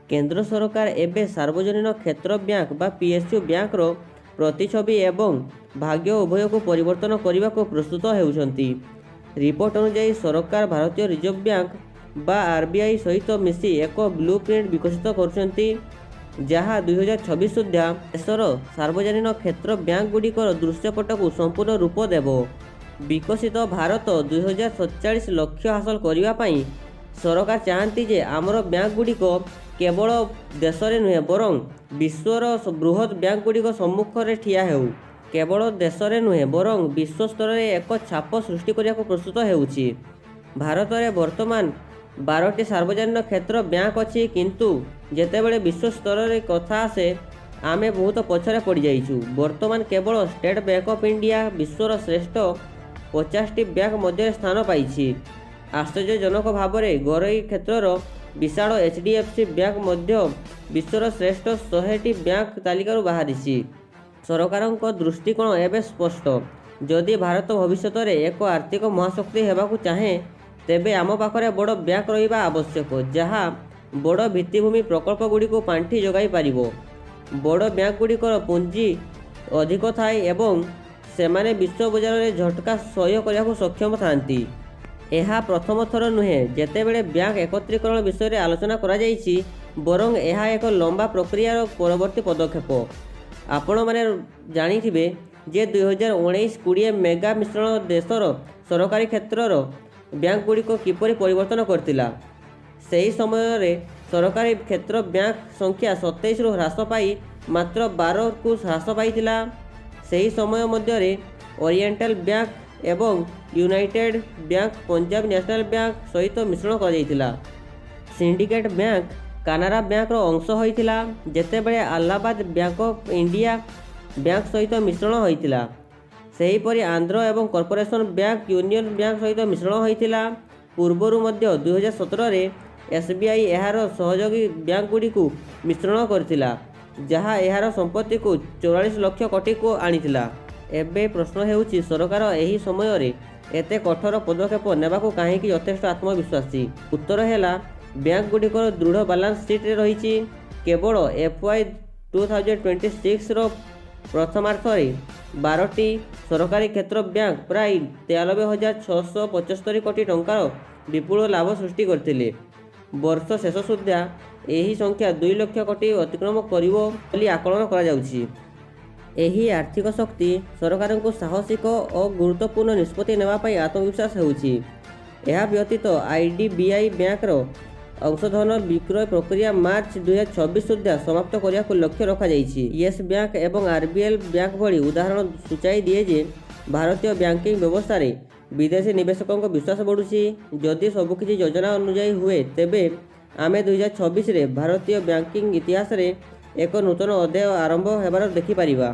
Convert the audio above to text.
केंद्र सरकार एबे सार्वजनिक क्षेत्र बैंक बा पीएसयू बैंक रो प्रतिछवि एवं भाग्य उभय को परिवर्तन करने को प्रस्तुत होउछंती। रिपोर्ट अनुसार सरकार भारतीय रिजर्व बैंक बा आरबीआई सहित मिसी एक ब्लूप्रिंट विकसित करुछंती, जहाँ 2026 सुधा देशर सार्वजनिक क्षेत्र बैंक गुड़िकर दृश्यपट को संपूर्ण रूप देव। विकसित भारत 2047 लक्ष्य हासिल करने सरकार चाहती जे आमर बैंक गुड़िक केवल देश में नुहे बरं विश्वर बृहत बैंक गुड़िक सम्मुख में ठिया हेउ। केवल देश में नुहे बरं विश्व स्तर में एक छाप सृष्टि करने को प्रस्तुत होउछि। भारत में वर्तमान 12टी सार्वजनिक क्षेत्र बैंक अच्छी, किंतु जेतेबेले विश्व स्तर में कथा आसे आमे बहुत पछरे पड़ जाइछु। वर्तमान केवल स्टेट बैंक ऑफ इंडिया विश्वर श्रेष्ठ 50टी बैंक मध्य स्थान पाई। आश्चर्यजनक भाव में घरोई क्षेत्रर विशाल एचडीएफसी बैंक मध्य विश्वर श्रेष्ठ 100टी बैंक तालिकार बाहरी। सरकार दृष्टिकोण एवं स्पष्ट। जदि भारत भविष्य में एक आर्थिक महाशक्ति होगाकू चाहे तेबे आम पाखरे बड़ बैंक रहिबा आवश्यक, जहाँ बड़ भित्तिभूमि प्रकल्प गुड़ी को पांठि जोगाई पारिबो। बड़ बैंक गुड़िकर पुंजी अधिक थाए एवं सेमाने विश्व बजार में झटका सहयोग करने को सक्षम थांती। यह प्रथम थर नुहे जेतेबेले बैंक एकत्रीकरण विषय में आलोचना करा जाइछि, बरं यह एक लंबा प्रक्रियार परवर्ती पदक्षेप। आपण माने जानिथिबे जे 2019-20 मेगा मिश्रण देशर सरकारी क्षेत्रर बैंक गुड़िक किपरि परिवर्तन करतिला। सही समय रे सरकारी क्षेत्र बैंक संख्या 27 रु ह्रास पाई मात्र 12 को ह्रास पाइतिला। सही समय मध्य ओरिएंटल बैंक एवं United Bank Punjab National Bank सहित मिश्रण कर सिंडिकेट बैंक कानारा बैंक रो अंश होइतिला, जेतेबेले Allahabad Bank of India Bank सहित मिश्रण होइतिला। सेहीपरि आंध्र एवं कॉर्पोरेशन बैंक यूनियन बैंक सहित मिश्रण होइतिला। पूर्वरु मध्य 2017 रे एसबीआई एहार सहयोगी बैंक गुड़ी को मिश्रण करथिला, जहाँ एहार संपत्ति को 44 लाख कोटी को आनिथिला। एबे प्रश्न हेउछि सरकार एही समय रे एते कठोर पदक्षेप नेबाकू काहेकि यथेष्ट आत्मविश्वासी। उत्तर हेला बैंक गुड़िकर दृढ़ बैलेंस शीट रे रहिछि। केवल एफवाई 2026 रो प्रथमार्थ रे 12टी सरकारी क्षेत्र बैंक प्राय 93,675 कोटी टंकार विपुल लाभ सृष्टि करथिले। वर्ष शेष सुधा यही संख्या 2 लाख कोटी अतिक्रम करिवो बोली आकलन करा जाउछि। एही आर्थिक शक्ति सरकार को साहसिक और गुरुत्वपूर्ण निष्पत्ति नेबा पई आत्मविश्वास होउछि। यह व्यतीत आईडीबीआई बैंक रो अंशधन विक्रय प्रक्रिया मार्च 2026 सुधा समाप्त करने को लक्ष्य रखा जाइछि। येस बैंक एवं आरबीएल बैंक भली उदाहरण सूचाई दिए जे भारतीय बैंकिंग व्यवस्था रे विदेशी निवेशकों को विश्वास बढ़ुछि। जदि सबकिछि योजना अनुसार हुए तेबे आमे 2026 रे भारतीय बैंकिंग इतिहास रे एक नूतन अध्याय आरंभ हेबार देखि परिबा।